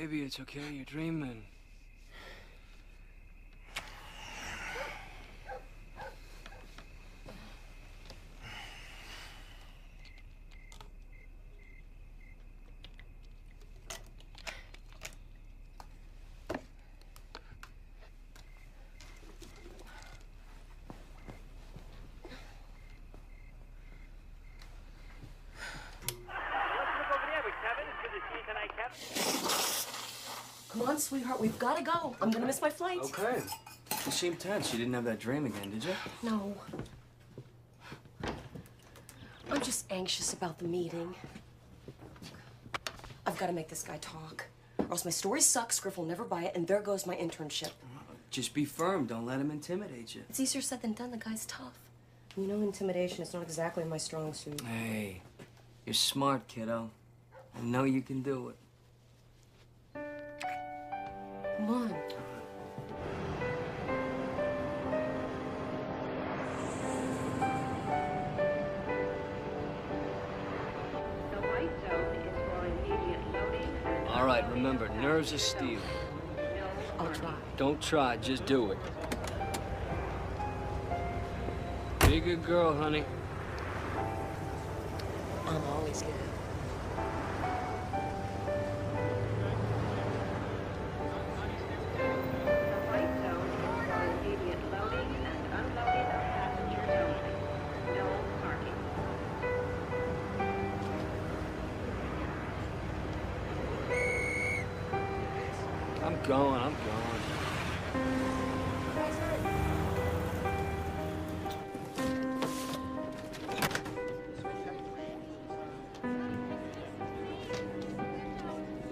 baby, it's okay. You're dreaming. Come on, sweetheart, we've got to go. I'm gonna miss my flight. Okay. You seem tense. You didn't have that dream again, did you? No. I'm just anxious about the meeting. I've got to make this guy talk, or else my story sucks, Griff will never buy it, and there goes my internship. Just be firm. Don't let him intimidate you. It's easier said than done. The guy's tough. You know, intimidation is not exactly my strong suit. Hey, you're smart, kiddo. I know you can do it. Come on. The white zone is for immediate loading. All right, remember, nerves are steel. I'll try. Don't try, just do it. Be a good girl, honey. I'm always good. The white zone is for immediate loading and unloading of passengers only. No parking. I'm going.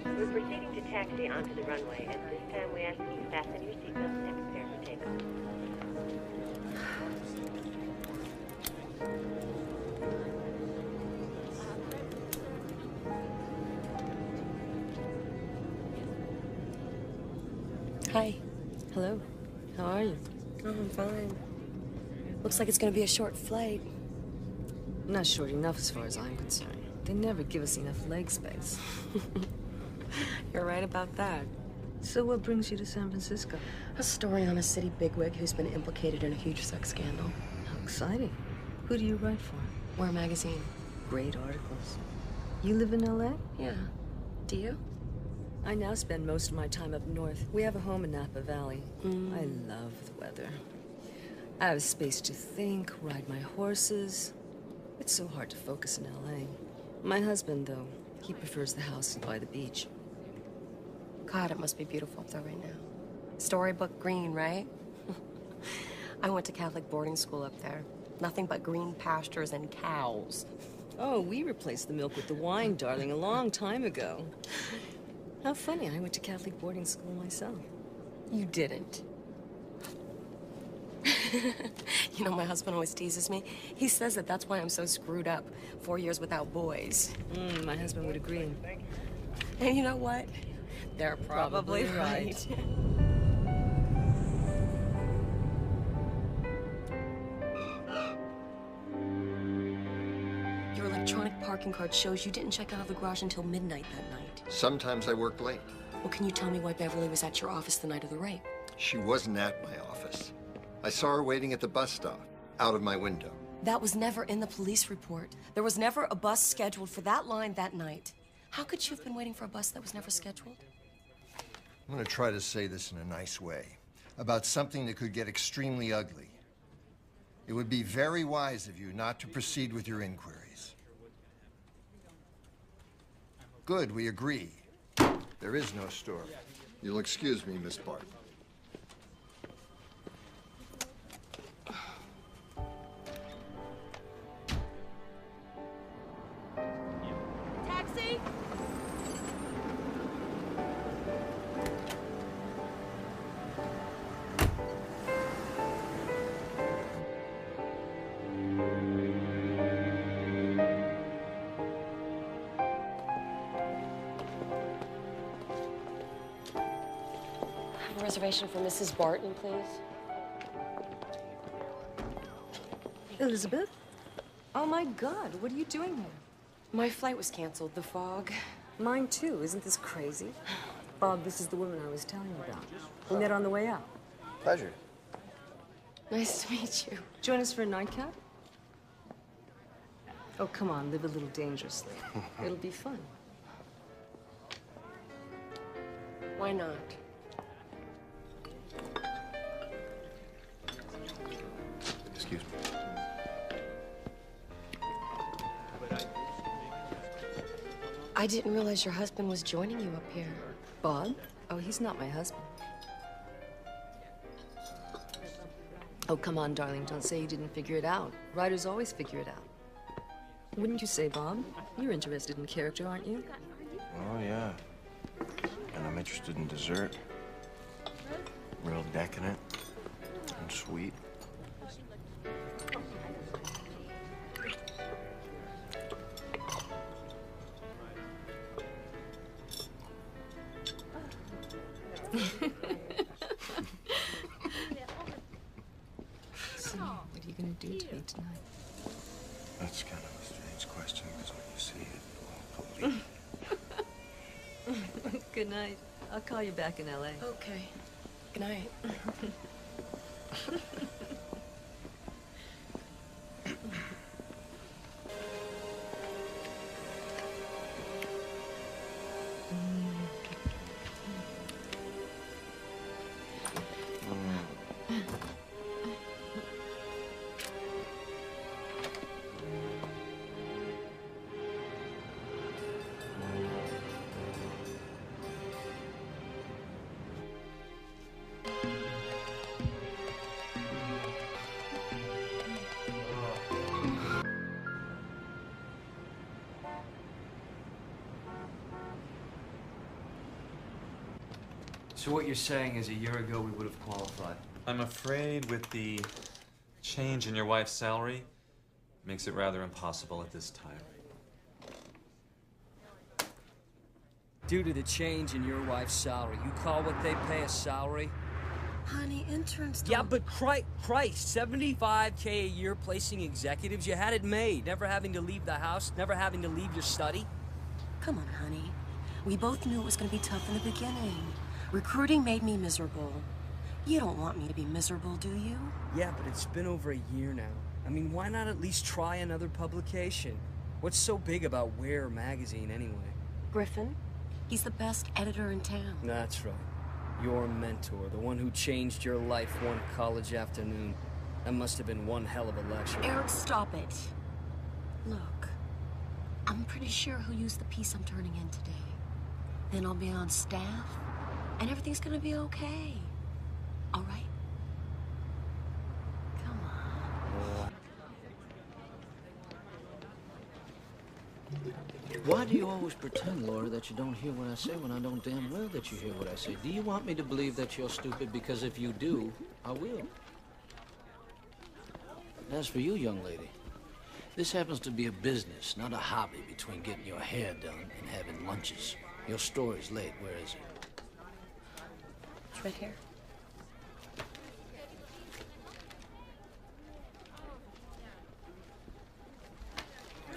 We're proceeding to taxi onto the runway. At this time, we ask that you fasten your seatbelts and prepare for takeoff. Hi. Hello. How are you? Oh, I'm fine. Looks like it's gonna be a short flight. Not short enough as far as I'm concerned. They never give us enough leg space. You're right about that. So what brings you to San Francisco? A story on a city bigwig who's been implicated in a huge sex scandal. How exciting. Who do you write for? We're a magazine. Great articles. You live in LA? Yeah. Do you? I now spend most of my time up north. We have a home in Napa Valley. I love the weather. I have space to think, ride my horses. It's so hard to focus in LA. My husband, though, he prefers the house by the beach. God, it must be beautiful up there right now. Storybook green, right? I went to Catholic boarding school up there. Nothing but green pastures and cows. Oh, we replaced the milk with the wine, darling, a long time ago. How funny, I went to Catholic boarding school myself. You didn't. You know, my husband always teases me. He says that that's why I'm so screwed up. 4 years without boys. My husband would agree. And you know what? They're probably right. Your electronic parking card shows you didn't check out of the garage until midnight that night. Sometimes I work late. Well, can you tell me why Beverly was at your office the night of the rape? She wasn't at my office. I saw her waiting at the bus stop, out of my window. That was never in the police report. There was never a bus scheduled for that line that night. How could you have been waiting for a bus that was never scheduled? I'm gonna try to say this in a nice way, about something that could get extremely ugly. It would be very wise of you not to proceed with your inquiries. Good, we agree. There is no story. You'll excuse me, Miss Barton. Taxi! A reservation for Mrs. Barton, please. Elizabeth? Oh my God, what are you doing here? My flight was canceled. The fog. Mine too, isn't this crazy? Bob, this is the woman I was telling you about. We met on the way out. Pleasure. Nice to meet you. Join us for a nightcap? Oh, come on, live a little dangerously. It'll be fun. Why not? Excuse me. I didn't realize your husband was joining you up here. Bob? Oh, he's not my husband. Oh, come on, darling, don't say you didn't figure it out. Writers always figure it out. Wouldn't you say, Bob? You're interested in character, aren't you? Oh, yeah. And I'm interested in dessert. Real decadent and sweet. So, what are you gonna do to me tonight? That's kind of a strange question, because when you see it, you won't believe it. Good night. I'll call you back in L.A. Okay. Good night. So what you're saying is a year ago we would have qualified. I'm afraid with the change in your wife's salary, makes it rather impossible at this time. Due to the change in your wife's salary, you call what they pay a salary? Honey, interns don't... Yeah, but Christ, 75K a year placing executives, you had it made. Never having to leave the house, never having to leave your study. Come on, honey. We both knew it was going to be tough in the beginning. Recruiting made me miserable. You don't want me to be miserable, do you? Yeah, but it's been over a year now. I mean, why not at least try another publication? What's so big about Where magazine anyway? Griffin, he's the best editor in town. That's right. Your mentor, the one who changed your life one college afternoon. That must have been one hell of a lecture. Eric, stop it. Look, I'm pretty sure he'll use the piece I'm turning in today. Then I'll be on staff, and everything's gonna be okay. All right? Come on. Why do you always pretend, Laura, that you don't hear what I say when I don't damn well that you hear what I say? Do you want me to believe that you're stupid? Because if you do, I will. As for you, young lady, this happens to be a business, not a hobby between getting your hair done and having lunches. Your story's late. Where is it? It's right here.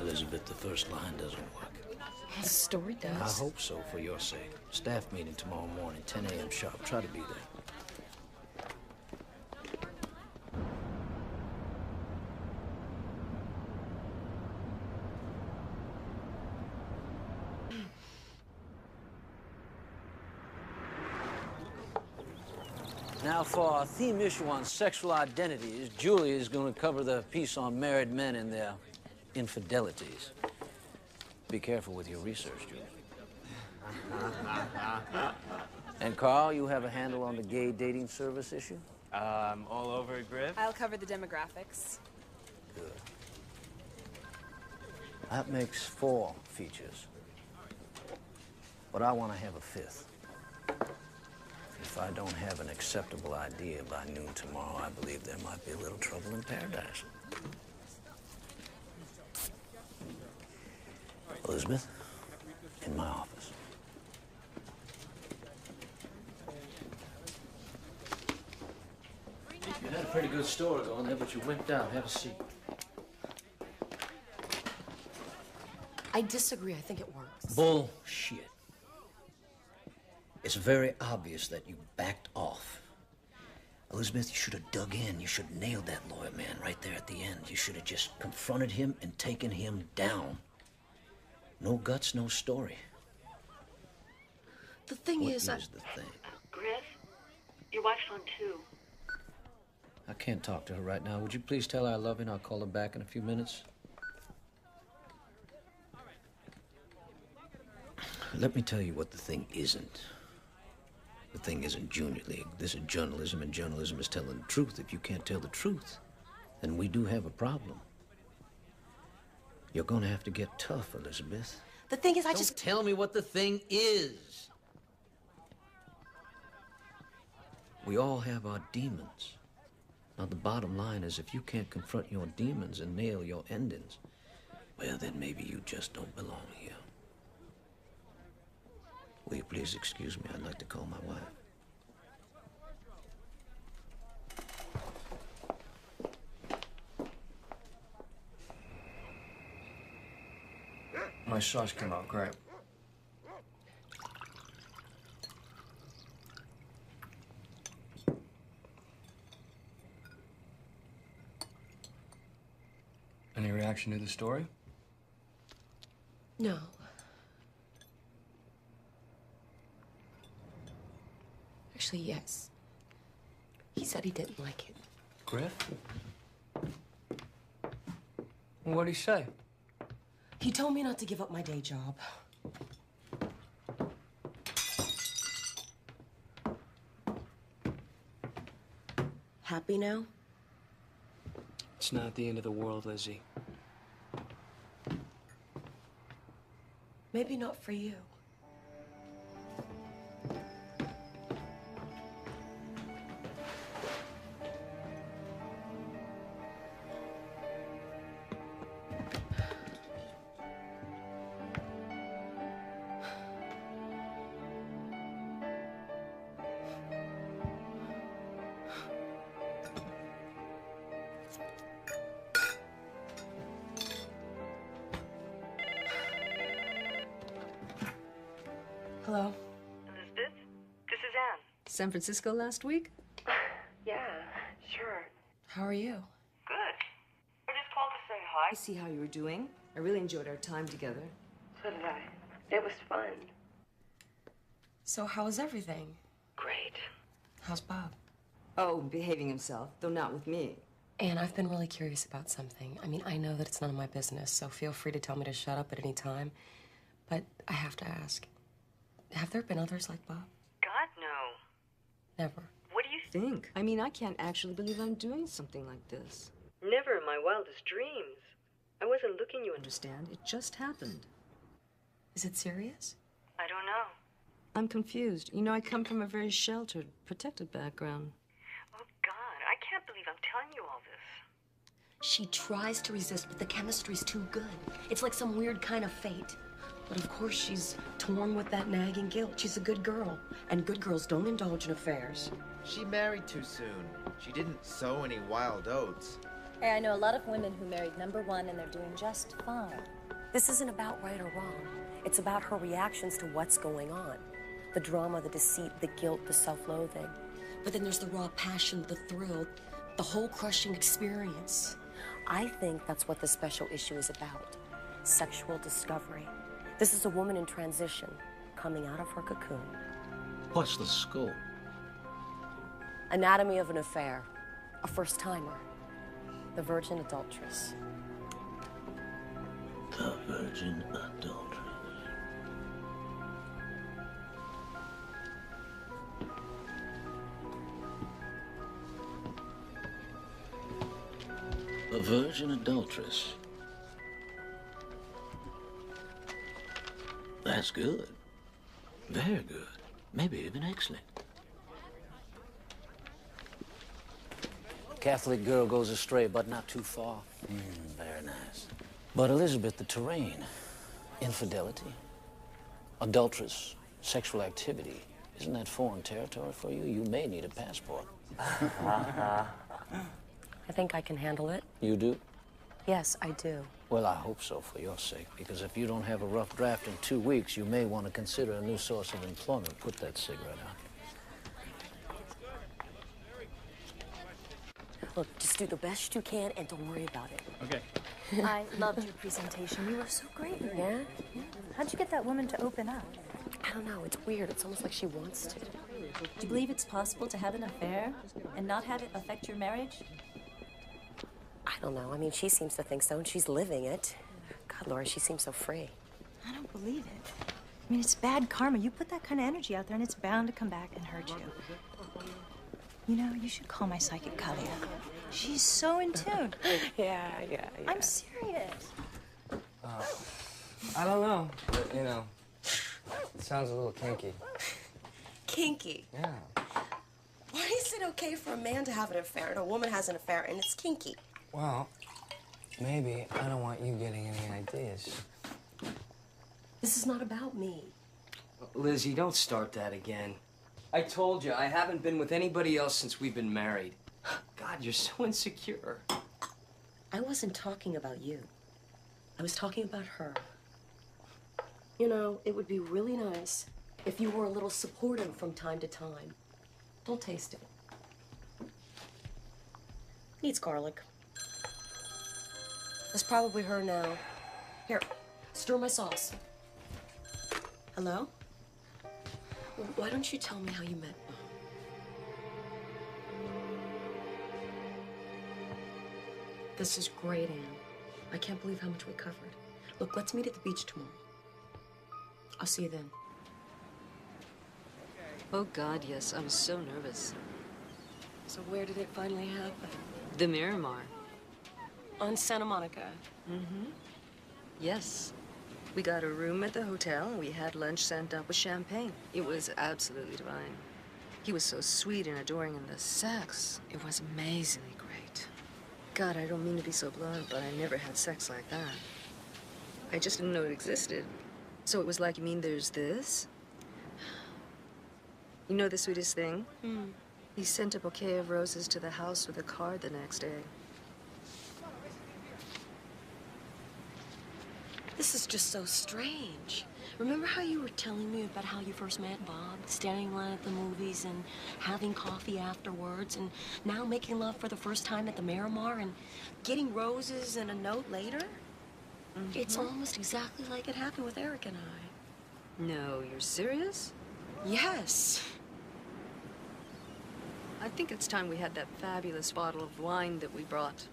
Elizabeth, the first line doesn't work. The story does. I hope so, for your sake. Staff meeting tomorrow morning, 10 a.m. sharp. Try to be there. Now, for our theme issue on sexual identities, Julia is going to cover the piece on married men and their infidelities. Be careful with your research, Julia. And Carl, you have a handle on the gay dating service issue? All over it, Griff. I'll cover the demographics. Good. That makes 4 features. But I want to have a 5th. If I don't have an acceptable idea by noon tomorrow, I believe there might be a little trouble in paradise. Elizabeth, in my office. You had a pretty good story going there, but you wimped out. Have a seat. I disagree. I think it works. Bullshit. It's very obvious that you backed off. Elizabeth, you should have dug in. You should have nailed that lawyer man right there at the end. You should have just confronted him and taken him down. No guts, no story. The thing What is, is the thing? Griff, your wife's on too. I can't talk to her right now. Would you please tell her I love her and I'll call her back in a few minutes? Let me tell you what the thing isn't. The thing isn't Junior League. This is journalism, and journalism is telling the truth. If you can't tell the truth, then we do have a problem. You're gonna have to get tough, Elizabeth. the thing is, I Don't just... tell me what the thing is. We all have our demons. Now, the bottom line is if you can't confront your demons and nail your endings, well, then maybe you just don't belong here. Will you please excuse me? I'd like to call my wife. My sauce came out great. Any reaction to the story? No. Actually, yes. He said he didn't like it. Griff? What'd he say? He told me not to give up my day job. Happy now? It's not the end of the world, Lizzie. Maybe not for you. Hello? Elizabeth, this is Anne. San Francisco last week? Yeah, sure. How are you? Good. I just called to say hi. I see how you were doing. I really enjoyed our time together. So did I. It was fun. So how is everything? Great. How's Bob? Oh, behaving himself, though not with me. Anne, I've been really curious about something. I mean, I know that it's none of my business, so feel free to tell me to shut up at any time. But I have to ask. Have there been others like Bob? God, no. Never. What do you Think? I mean, I can't actually believe I'm doing something like this. Never in my wildest dreams. I wasn't looking, you Understand? It just happened. Is it serious? I don't know. I'm confused. You know, I come from a very sheltered, protected background. Oh, God, I can't believe I'm telling you all this. She tries to resist, but the chemistry's too good. It's like some weird kind of fate. But of course, she's torn with that nagging guilt. She's a good girl, and good girls don't indulge in affairs. She married too soon. She didn't sow any wild oats. Hey, I know a lot of women who married number one and they're doing just fine. This isn't about right or wrong. It's about her reactions to what's going on. The drama, the deceit, the guilt, the self-loathing. But then there's the raw passion, the thrill, the whole crushing experience. I think that's what the special issue is about. Sexual discovery. This is a woman in transition, coming out of her cocoon. What's the scope? Anatomy of an affair. A first-timer. The virgin adulteress. The virgin adulteress. A virgin adulteress. That's good. Very good. Maybe even excellent. Catholic girl goes astray, but not too far. Very nice. But Elizabeth, the terrain, infidelity, adulterous, sexual activity, isn't that foreign territory for you? You may need a passport. I think I can handle it. You do? Yes, I do. Well, I hope so for your sake, because if you don't have a rough draft in 2 weeks, you may want to consider a new source of employment. Put that cigarette out. Look, just do the best you can and don't worry about it. Okay. I loved your presentation. You were so great. Yeah? How'd you get that woman to open up? I don't know. It's weird. It's almost like she wants to. Do you believe it's possible to have an affair and not have it affect your marriage? I don't know. I mean, she seems to think so, and she's living it. God, Laura, she seems so free. I don't believe it. I mean, it's bad karma. You put that kind of energy out there, and it's bound to come back and hurt you. You know, you should call my psychic Kalia. She's so in tune. Yeah. I'm serious. I don't know, but, you know, it sounds a little kinky. Kinky? Yeah. Why is it okay for a man to have an affair and a woman has an affair and it's kinky? Well, maybe I don't want you getting any ideas. This is not about me. Lizzie, don't start that again. I told you, I haven't been with anybody else since we've been married. God, you're so insecure. I wasn't talking about you. I was talking about her. You know, it would be really nice if you were a little supportive from time to time. Don't taste it. Needs garlic. That's probably her now. Here, stir my sauce. Hello? Why don't you tell me how you met Mom? This is great, Anne. I can't believe how much we covered. Look, let's meet at the beach tomorrow. I'll see you then. Oh, God, yes. I was so nervous. So where did it finally happen? The Miramar. On Santa Monica. Mm-hmm. Yes. We got a room at the hotel, and we had lunch sent up with champagne. It was absolutely divine. He was so sweet and adoring, and the sex, it was amazingly great. God, I don't mean to be so blunt, but I never had sex like that. I just didn't know it existed. So it was like, you mean there's this? You know the sweetest thing? He sent a bouquet of roses to the house with a card the next day. This is just so strange. Remember how you were telling me about how you first met Bob, standing in line at the movies and having coffee afterwards, and now making love for the first time at the Miramar and getting roses and a note later? It's almost exactly like it happened with Eric and I. No, you're serious? Yes. I think it's time we had that fabulous bottle of wine that we brought.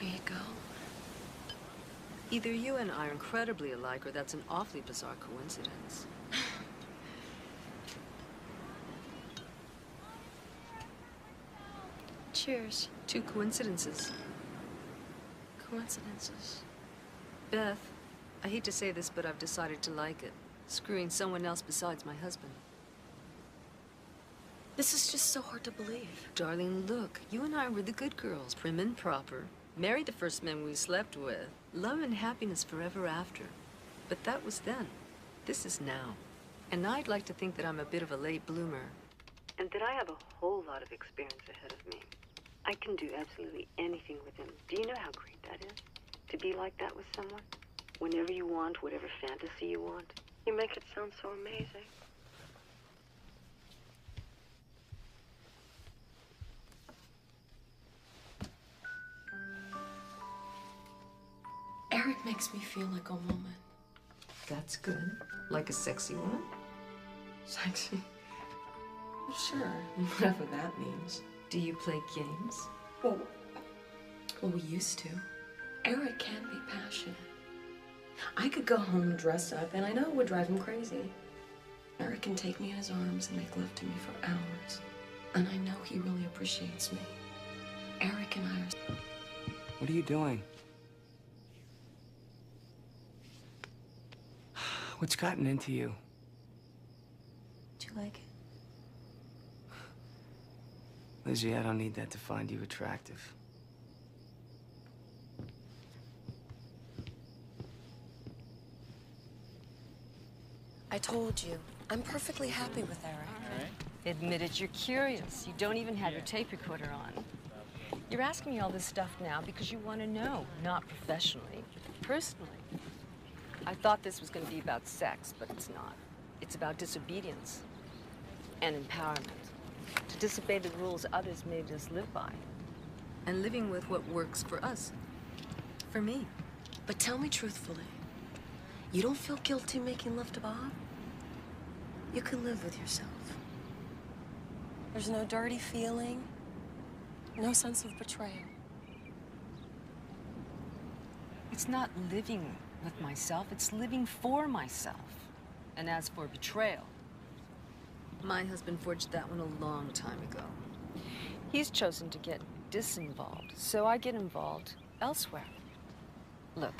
Here you go. Either you and I are incredibly alike, or that's an awfully bizarre coincidence. Cheers. 2 coincidences. Coincidences. Beth, I hate to say this, but I've decided to like it. Screwing someone else besides my husband. This is just so hard to believe. Darling, look, you and I were the good girls, prim and proper. Married the first men we slept with. Love and happiness forever after. But that was then. This is now. And I'd like to think that I'm a bit of a late bloomer. And that I have a whole lot of experience ahead of me. I can do absolutely anything with him. Do you know how great that is? To be like that with someone? Whenever you want, whatever fantasy you want. You make it sound so amazing. Eric makes me feel like a woman. That's good. Like a sexy woman? Sexy? Sure, whatever that means. Do you play games? Well, we used to. Eric can be passionate. I could go home dressed up, and I know it would drive him crazy. Eric can take me in his arms and make love to me for hours. And I know he really appreciates me. Eric and I are... What are you doing? What's gotten into you? Do you like it? Lizzie, I don't need that to find you attractive. I told you, I'm perfectly happy with Eric. All right. Admit it, you're curious. You don't even have your tape recorder on. You're asking me all this stuff now because you want to know, not professionally, personally. I thought this was going to be about sex, but it's not. It's about disobedience and empowerment. To disobey the rules others made us live by. And living with what works for us. For me. But tell me truthfully, you don't feel guilty making love to Bob? You can live with yourself. There's no dirty feeling, no sense of betrayal. It's not living with myself, it's living for myself. And as for betrayal, my husband forged that one a long time ago. He's chosen to get disinvolved, so I get involved elsewhere. Look,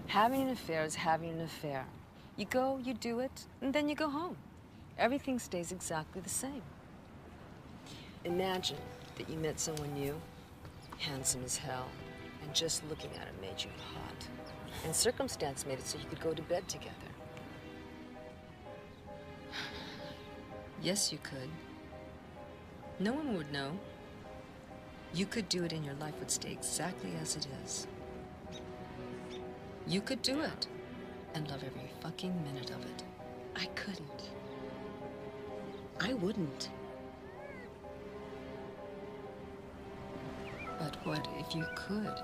having an affair is having an affair. You go, you do it, and then you go home. Everything stays exactly the same. Imagine that you met someone new, handsome as hell, and just looking at him made you hot. And circumstance made it so you could go to bed together. Yes, you could. No one would know. You could do it and your life would stay exactly as it is. You could do it and love every fucking minute of it. I couldn't. I wouldn't. But what if you could?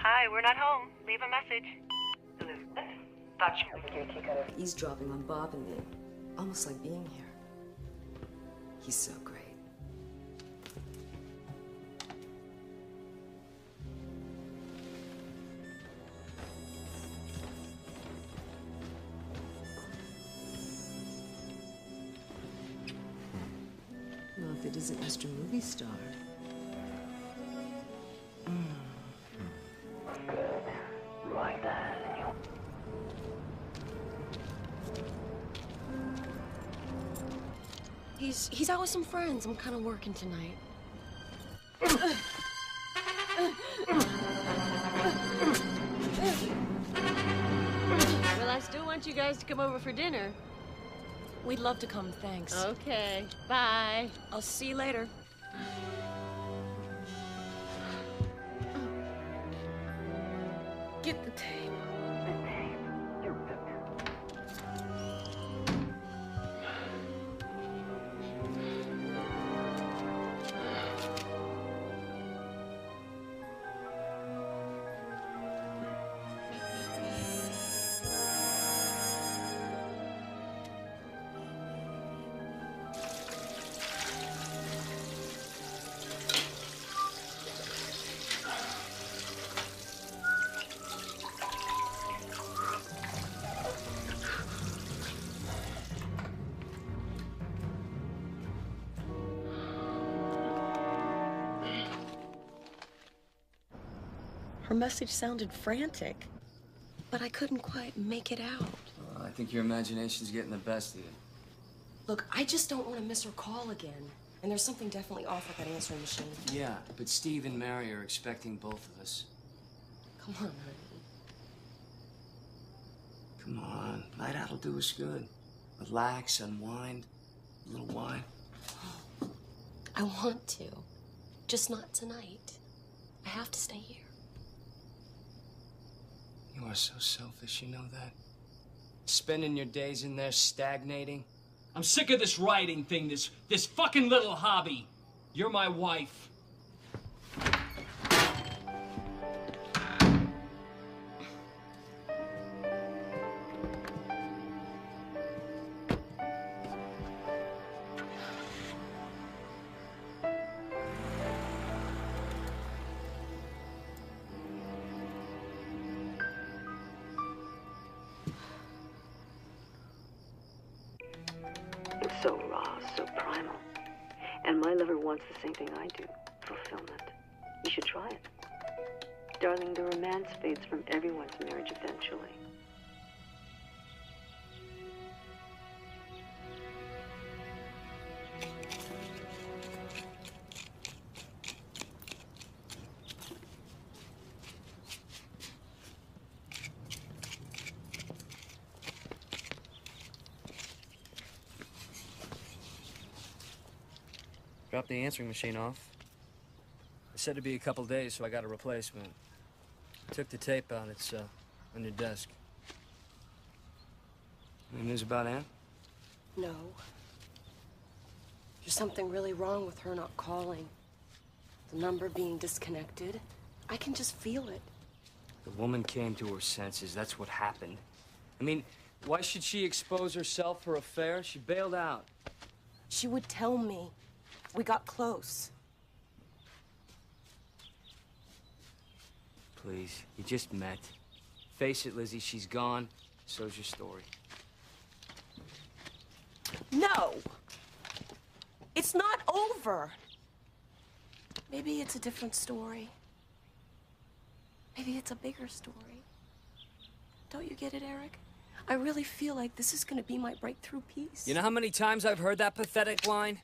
Hi, we're not home. Leave a message. Elizabeth, thought you were getting a kick out of eavesdropping on Bob and me. Almost like being here. He's so great. Well, if it isn't Mr. Movie Star. Like that. He's out with some friends. I'm kind of working tonight. Well, I still want you guys to come over for dinner. We'd love to come, thanks. Okay, bye. I'll see you later. Get the tape. Her message sounded frantic, but I couldn't quite make it out. I think your imagination's getting the best of you. Look, I just don't want to miss her call again. And there's something definitely off with that answering machine. Yeah, but Steve and Mary are expecting both of us. Come on, honey. Come on, night out'll do us good. Relax, unwind, a little wine. I want to, just not tonight. I have to stay here. You are so selfish, you know that? Spending your days in there stagnating. I'm sick of this writing thing, this fucking little hobby. You're my wife. so raw, so primal. And my lover wants the same thing I do, fulfillment. You should try it. Darling, the romance fades from everyone's marriage eventually. Dropped the answering machine off. It said it'd be a couple days, so I got a replacement. Took the tape out. It's on your desk. Any news about Ann? No. There's something really wrong with her not calling. The number being disconnected. I can just feel it. The woman came to her senses. That's what happened. I mean, why should she expose herself, her affair? She bailed out. She would tell me. We got close. Please, you just met. Face it, Lizzie, she's gone. So's your story. No! It's not over. Maybe it's a different story. Maybe it's a bigger story. Don't you get it, Eric? I really feel like this is gonna be my breakthrough piece. You know how many times I've heard that pathetic line?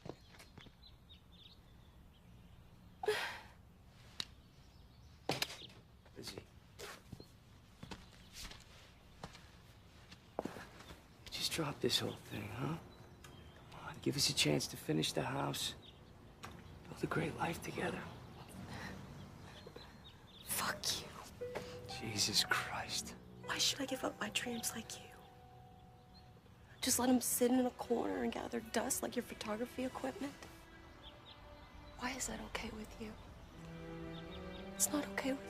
Lizzie. Just drop this whole thing, huh? Come on, give us a chance to finish the house. Build a great life together. Fuck you. Jesus Christ. Why should I give up my dreams like you? Just let them sit in a corner and gather dust like your photography equipment? Why is that okay with you? It's not okay with me.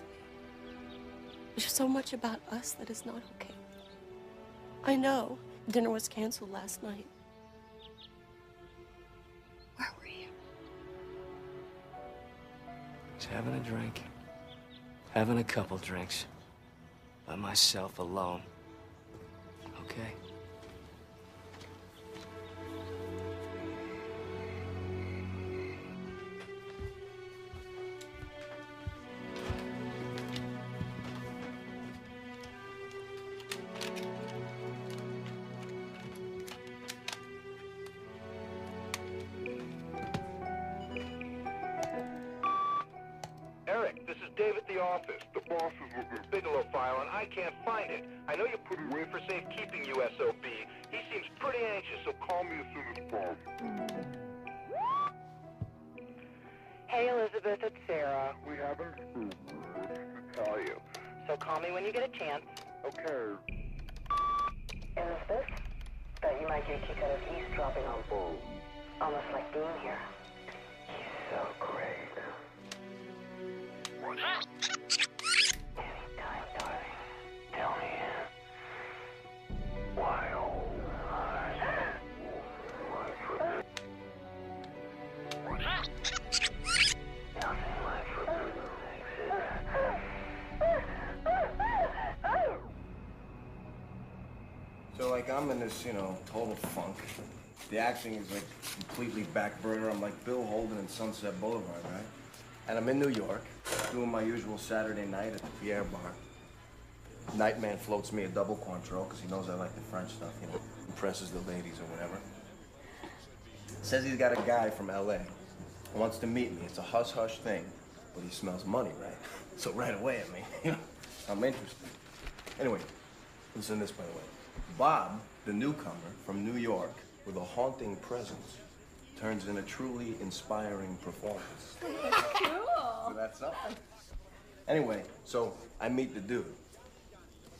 There's so much about us that is not okay. I know. Dinner was canceled last night. Where were you? Just having a drink. Having a couple drinks. By myself, alone. Okay? Eric, this is Dave at the office. The boss is looking at the Bigelow file, and I can't find it. I know you put it away for safekeeping, USOB. He seems pretty anxious, so call me as soon as possible. Hey, Elizabeth, it's Sarah. We haven't spoken. To tell you. So call me when you get a chance. Okay. Elizabeth, thought you might get a kick out of eavesdropping on Bull. Almost like being here. He's so great. Anytime, darling. Tell me. Why, oh, nothing like forbidden So, like, I'm in this, total funk. The acting is, like, completely back burner. I'm like Bill Holden in Sunset Boulevard, right? And I'm in New York, doing my usual Saturday night at the Pierre Bar. Nightman floats me a double Cointreau, because he knows I like the French stuff, impresses the ladies or whatever. Says he's got a guy from LA who wants to meet me. It's a hush-hush thing, but he smells money, right? So right away, I'm interested. Anyway, listen to this, by the way. Bob, the newcomer from New York, with a haunting presence, turns in a truly inspiring performance. Cool. So that's something. Anyway, so I meet the dude,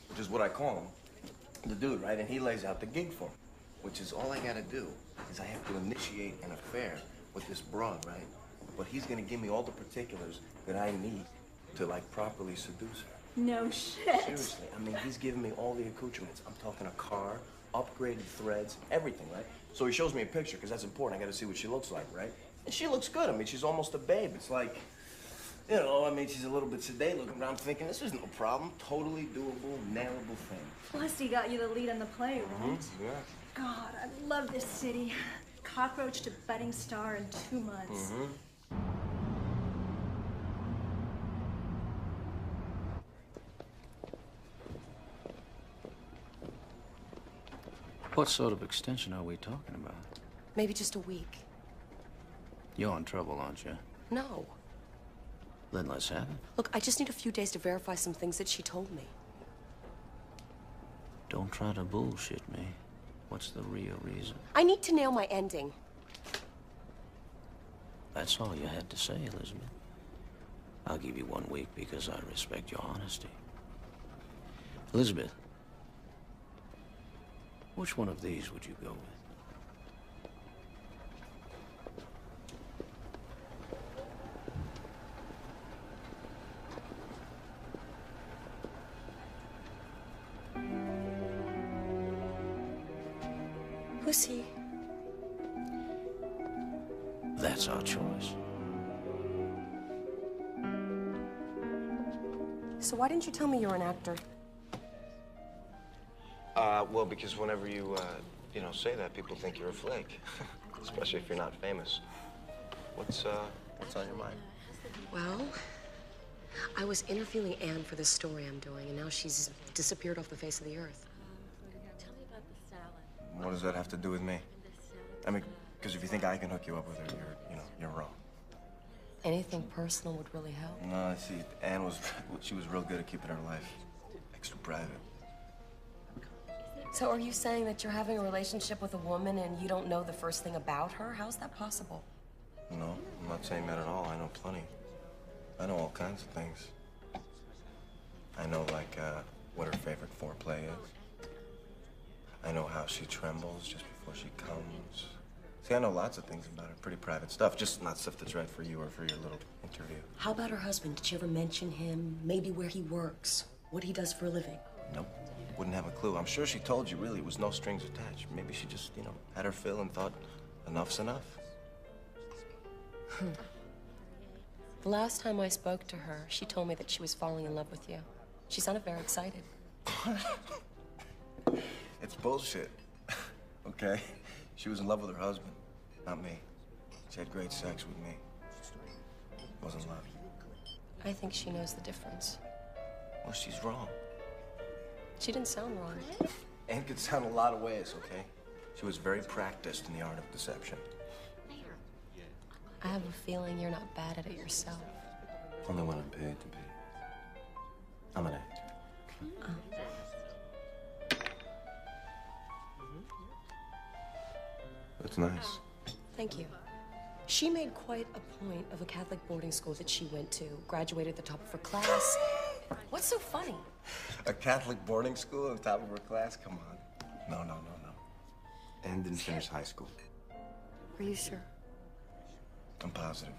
which is what I call him. The dude, right? And he lays out the gig for me, which is all I gotta do is I have to initiate an affair with this broad, right? But he's gonna give me all the particulars that I need to, like, properly seduce her. No shit. Seriously, he's giving me all the accoutrements. I'm talking a car, upgraded threads, everything, right? So he shows me a picture, because that's important. I gotta see what she looks like, right? And she looks good. She's almost a babe. It's like, she's a little bit sedate looking, but I'm thinking, this is no problem. Totally doable, nailable thing. Plus, he got you the lead on the play, right? Yeah. God, I love this city. cockroach to budding star in 2 months. Mm-hmm. What sort of extension are we talking about? Maybe just a week. You're in trouble, aren't you? No. Then let's have it. Look, I just need a few days to verify some things that she told me. Don't try to bullshit me. What's the real reason? I need to nail my ending. That's all you had to say, Elizabeth. I'll give you 1 week because I respect your honesty. Elizabeth, which one of these would you go with? Who's he? That's our choice. So why didn't you tell me you're an actor? Well, because whenever you say that, people think you're a flake. Especially if you're not famous. What's on your mind? Well, I was interviewing Anne for this story I'm doing, and now she's disappeared off the face of the earth. What does that have to do with me? I mean, because if you think I can hook you up with her, you're wrong. Anything personal would really help. No, see, Anne she was real good at keeping her life extra private. So are you saying that you're having a relationship with a woman and you don't know the first thing about her? How's that possible? No, I'm not saying that at all. I know plenty. I know all kinds of things. I know, like, what her favorite foreplay is. I know how she trembles just before she comes. See, I know lots of things about her, pretty private stuff, just not stuff that's right for you or for your little interview. How about her husband? Did you ever mention him? Maybe where he works? What he does for a living? Nope. Wouldn't have a clue. I'm sure she told you, really. It was no strings attached. Maybe she just, had her fill and thought enough's enough. The last time I spoke to her, she told me that she was falling in love with you. She sounded very excited. It's bullshit. Okay? She was in love with her husband, not me. She had great sex with me. Wasn't love. I think she knows the difference. Well, she's wrong. She didn't sound wrong. Anne could sound a lot of ways, okay? She was very practiced in the art of deception. I have a feeling you're not bad at it yourself. Only when I'm paid to be. I'm an actor. That's nice. Thank you. She made quite a point of a Catholic boarding school that she went to, graduated at the top of her class. What's so funny? A Catholic boarding school on top of her class? Come on. No. Anne didn't finish high school. Are you sure? I'm positive.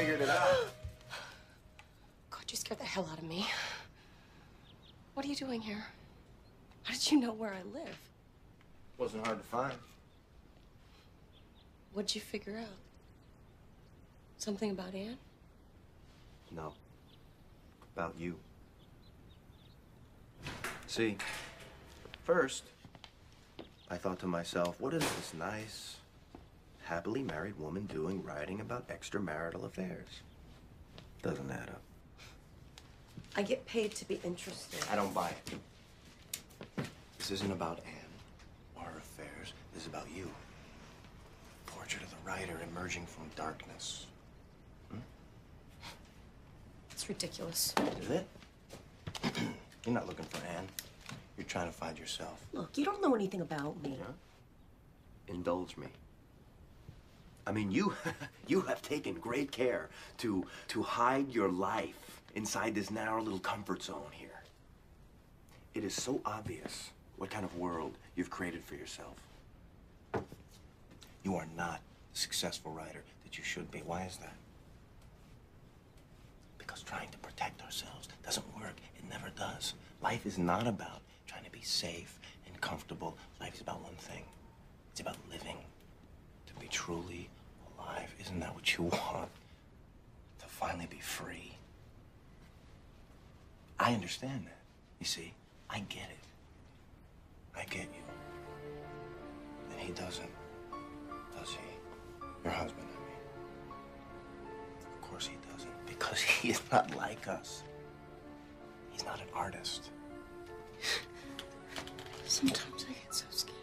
figured it out. God, you scared the hell out of me. What are you doing here? How did you know where I live? Wasn't hard to find. What'd you figure out? Something about Anne? No. About you. See, first, I thought to myself, what is this nice, happily married woman doing writing about extramarital affairs? Doesn't add up. I get paid to be interested. I don't buy it. This isn't about Anne or her affairs. This is about you. Portrait of the writer emerging from darkness. It's ridiculous. Is it? You're not looking for Anne. You're trying to find yourself. Look, you don't know anything about me. Yeah? Indulge me. I mean, you have taken great care to hide your life inside this narrow little comfort zone here. It is so obvious what kind of world you've created for yourself. You are not the successful writer that you should be. Why is that? Because trying to protect ourselves doesn't work. It never does. Life is not about trying to be safe and comfortable. Life is about one thing. It's about living, to be truly alive. Isn't that what you want? To finally be free. I understand that. You see, I get it. I get you. And he doesn't, does he? Your husband, I mean. Of course he doesn't, because he is not like us. He's not an artist. Sometimes I get so scared.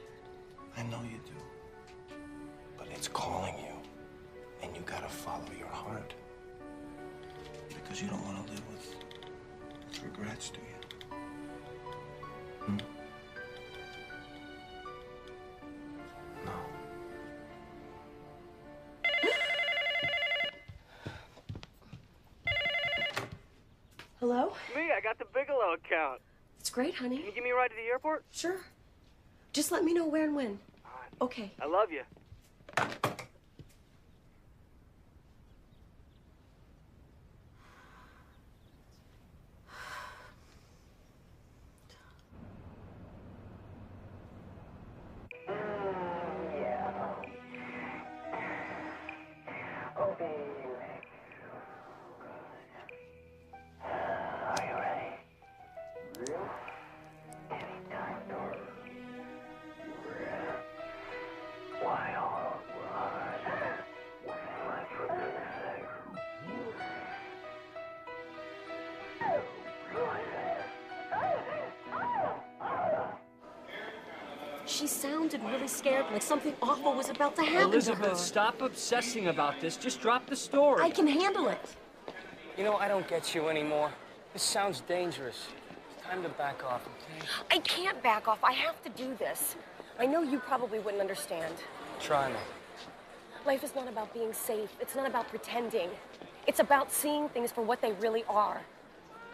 I know you do. But it's calling you, and you gotta follow your heart. Because you don't want to live with regrets, do you? Hmm? No. Hello? Me, I got the Bigelow account. It's great, honey. Can you give me a ride to the airport? Sure. Just let me know where and when. Okay. I love you. She sounded really scared, like something awful was about to happen to her. Elizabeth, stop obsessing about this. Just drop the story. I can handle it. You know, I don't get you anymore. This sounds dangerous. It's time to back off, okay? I can't back off. I have to do this. I know you probably wouldn't understand. Try me. Life is not about being safe. It's not about pretending. It's about seeing things for what they really are.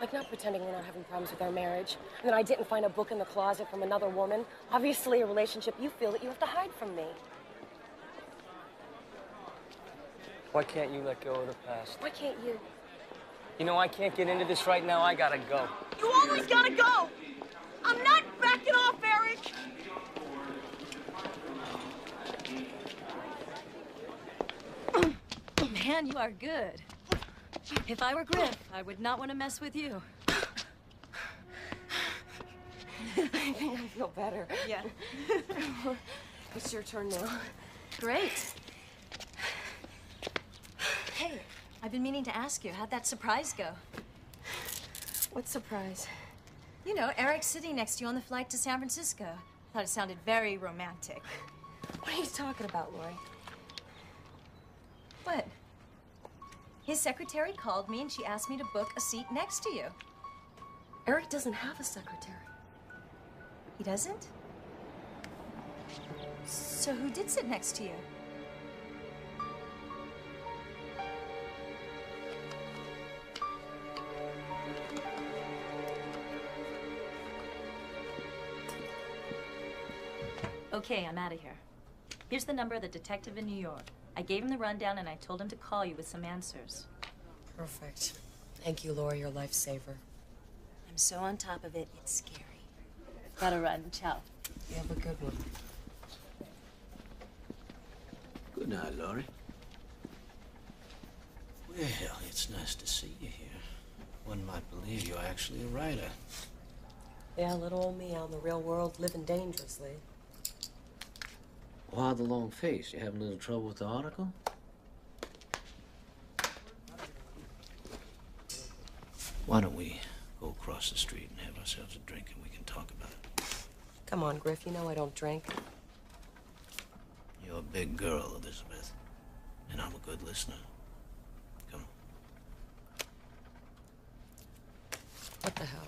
Like not pretending we're not having problems with our marriage, and that I didn't find a book in the closet from another woman. Obviously a relationship you feel that you have to hide from me. Why can't you let go of the past? Why can't you? You know, I can't get into this right now. I gotta go. You always gotta go! I'm not backing off, Eric! Man, you are good. If I were Griff, I would not want to mess with you. I think I feel better. Yeah. It's your turn now. Great. Hey, I've been meaning to ask you, how'd that surprise go? What surprise? You know, Eric's sitting next to you on the flight to San Francisco. Thought it sounded very romantic. What are you talking about, Lori? What? His secretary called me and she asked me to book a seat next to you. Eric doesn't have a secretary. He doesn't? So who did sit next to you? Okay, I'm out of here. Here's the number of the detective in New York. I gave him the rundown and I told him to call you with some answers. Perfect. Thank you, Laura. You're a lifesaver. I'm so on top of it, it's scary. Gotta run. Ciao. You have a good one. Good night, Laurie. Well, it's nice to see you here. One might believe you're actually a writer. Yeah, little old me out in the real world, living dangerously. Why the long face? You having a little trouble with the article? Why don't we go across the street and have ourselves a drink and we can talk about it? Come on, Griff. You know I don't drink. You're a big girl, Elizabeth. And I'm a good listener. Come on. What the hell?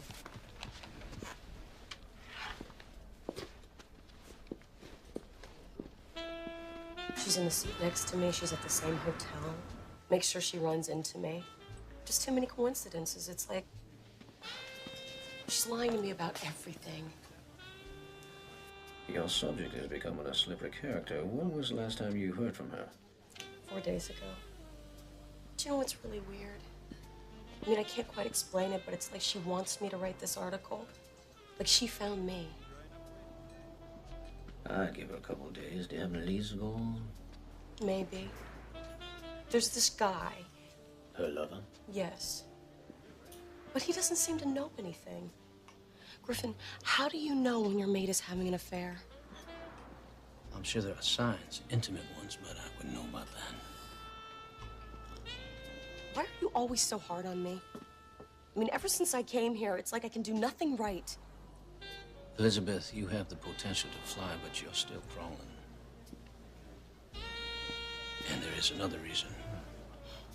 She's in the seat next to me. She's at the same hotel. Make sure she runs into me. Just too many coincidences. It's like she's lying to me about everything. Your subject is becoming a slippery character. When was the last time you heard from her? 4 days ago. Do you know what's really weird? I mean, I can't quite explain it, but it's like she wants me to write this article. Like she found me. I'd give her a couple of days. Do you have any leads to go on? Maybe. There's this guy. Her lover? Yes. But he doesn't seem to know anything. Griffin, how do you know when your mate is having an affair? I'm sure there are signs, intimate ones, but I wouldn't know about that. Why are you always so hard on me? I mean, ever since I came here, it's like I can do nothing right. Elizabeth, you have the potential to fly, but you're still crawling. And there is another reason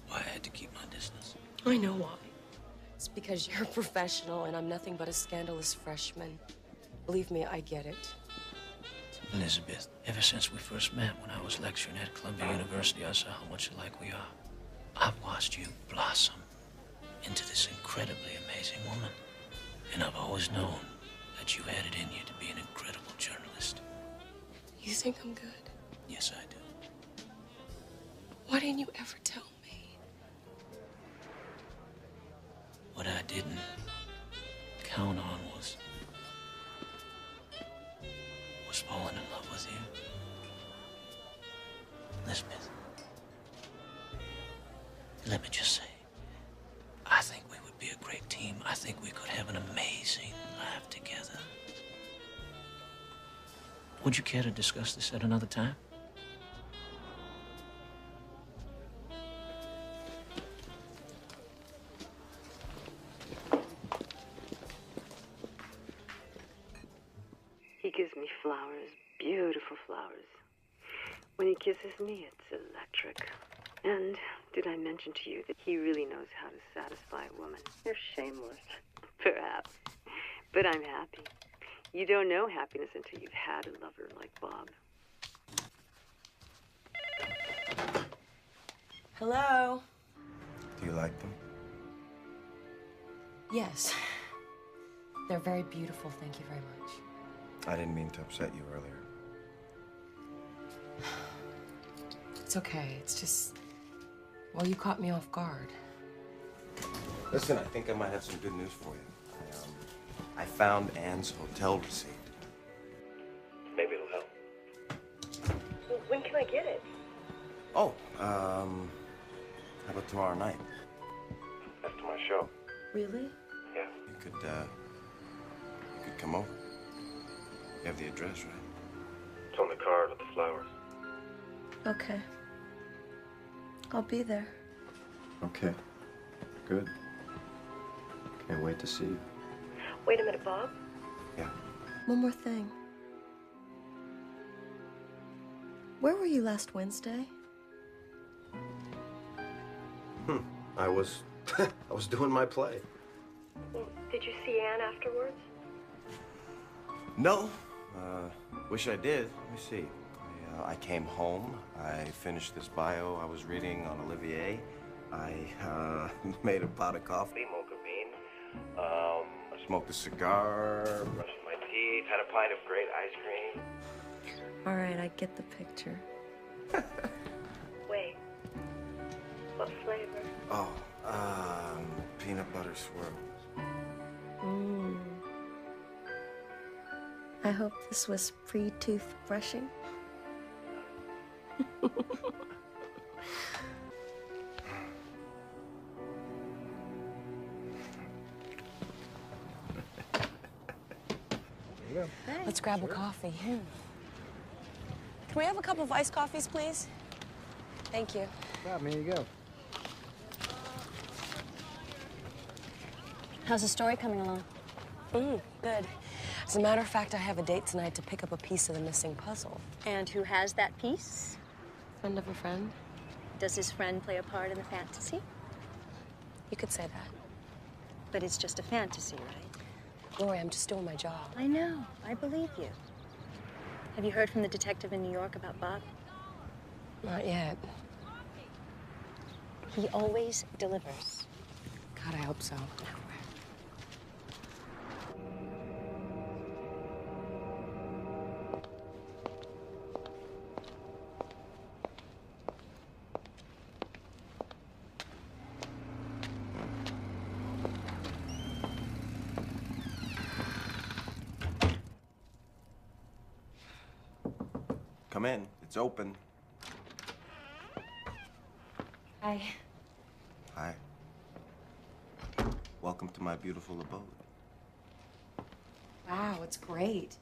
why I had to keep my distance. I know why. It's because you're a professional and I'm nothing but a scandalous freshman. Believe me, I get it. Elizabeth, ever since we first met when I was lecturing at Columbia University, I saw how much alike we are. I've watched you blossom into this incredibly amazing woman. And I've always known that you had it in you to be an incredible journalist. You think I'm good? Yes, I do. Why didn't you ever tell me? What I didn't count on was falling in love with you. Elizabeth, let me just say, I think we would be a great team. I think we could have an amazing life together. Would you care to discuss this at another time? He gives me flowers, beautiful flowers. When he kisses me, it's electric. And did I mention to you that he really knows how to satisfy a woman? You're shameless. Perhaps. But I'm happy. You don't know happiness until you've had a lover like Bob. Hello? Do you like them? Yes. They're very beautiful, thank you very much. I didn't mean to upset you earlier. It's okay, it's just... Well, you caught me off guard. Listen, I think I might have some good news for you. I found Anne's hotel receipt. Maybe it'll help. Well, when can I get it? Oh, how about tomorrow night? After my show. Really? Yeah. You could come over. You have the address, right? It's on the card with the flowers. Okay. I'll be there. Okay. Good. Can't wait to see you. Wait a minute, Bob. Yeah. One more thing. Where were you last Wednesday? I was doing my play. Well, did you see Anne afterwards? No. Wish I did. Let me see. I came home. I finished this bio I was reading on Olivier. I made a pot of coffee, mocha bean. I smoked a cigar, brushed my teeth, had a pint of great ice cream. All right, I get the picture. Wait. What flavor? Oh, Peanut butter swirl. I hope this was pre-tooth brushing. Let's grab a coffee. Can we have a couple of iced coffees, please? Thank you. Here you go. How's the story coming along? Good. As a matter of fact, I have a date tonight to pick up a piece of the missing puzzle. And who has that piece? Friend of a friend? Does his friend play a part in the fantasy? You could say that. But it's just a fantasy, right? Lori, I'm just doing my job. I know. I believe you. Have you heard from the detective in New York about Bob? Not yet. He always delivers. God, I hope so. Come in. It's open. Hi. Hi. Welcome to my beautiful abode. Wow, it's great.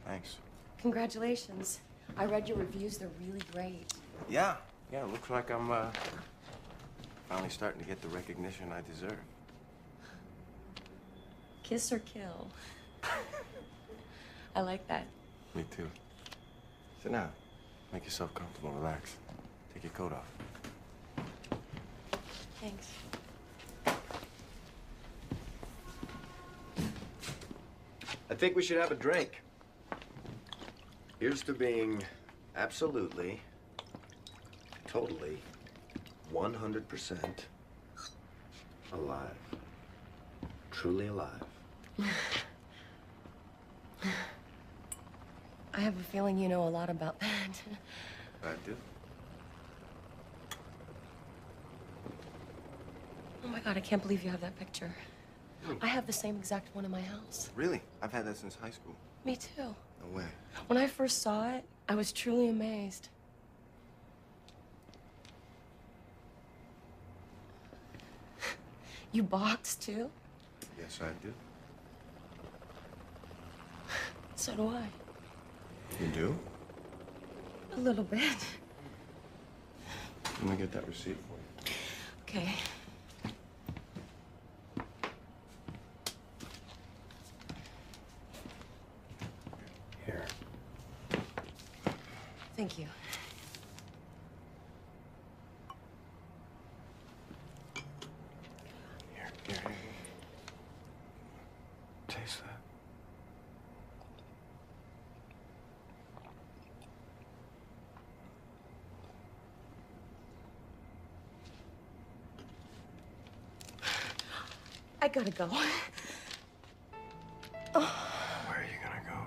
Thanks. Congratulations. I read your reviews. They're really great. Yeah. Yeah, looks like I'm finally starting to get the recognition I deserve. Kiss or kill. I like that. Me too. Sit down. Make yourself comfortable. Relax. Take your coat off. Thanks. I think we should have a drink. Here's to being absolutely, totally, 100% alive. Truly alive. I have a feeling you know a lot about that. I do. Oh my God, I can't believe you have that picture. I have the same exact one in my house. Really? I've had that since high school. Me too. No way. When I first saw it, I was truly amazed. You box too? Yes, I do. So do I. You do? A little bit. Let me get that receipt for you. Okay. Here. Thank you. Here. Taste that. I gotta go. Where are you gonna go?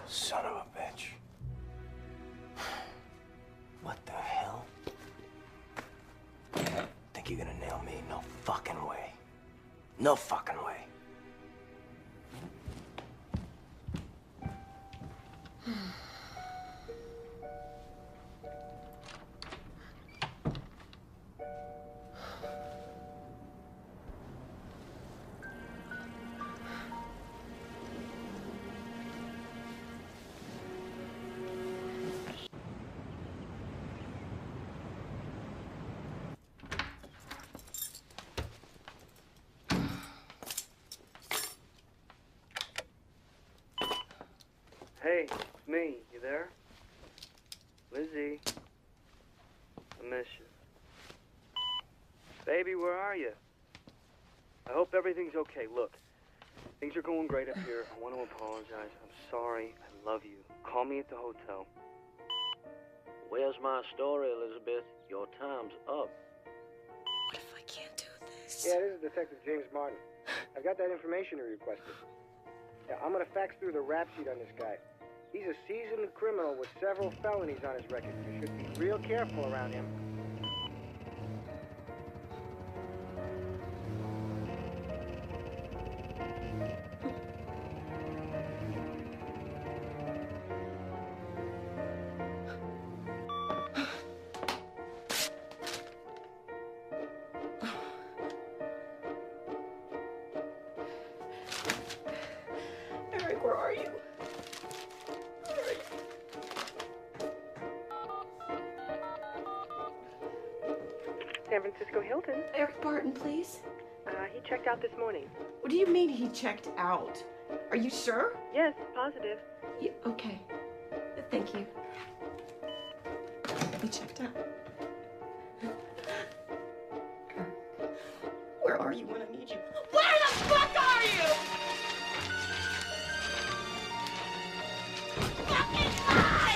Son of a bitch. What the hell? Think you're gonna nail me? No fucking way. No fucking way. Hey, it's me. You there? Lizzie. I miss you. Baby, where are you? I hope everything's okay. Look, things are going great up here. I want to apologize. I'm sorry. I love you. Call me at the hotel. Where's my story, Elizabeth? Your time's up. What if I can't do this? Yeah, this is Detective James Martin. I've got that information you requested. Yeah, I'm gonna fax through the rap sheet on this guy. He's a seasoned criminal with several felonies on his record. You should be real careful around him. Eric, where are you? San Francisco Hilton. Eric Barton, please. He checked out this morning. What do you mean he checked out? Are you sure? Yes, positive. Yeah, okay. Thank you. He checked out. Where are you when I need you? Where the fuck are you? Fucking lie!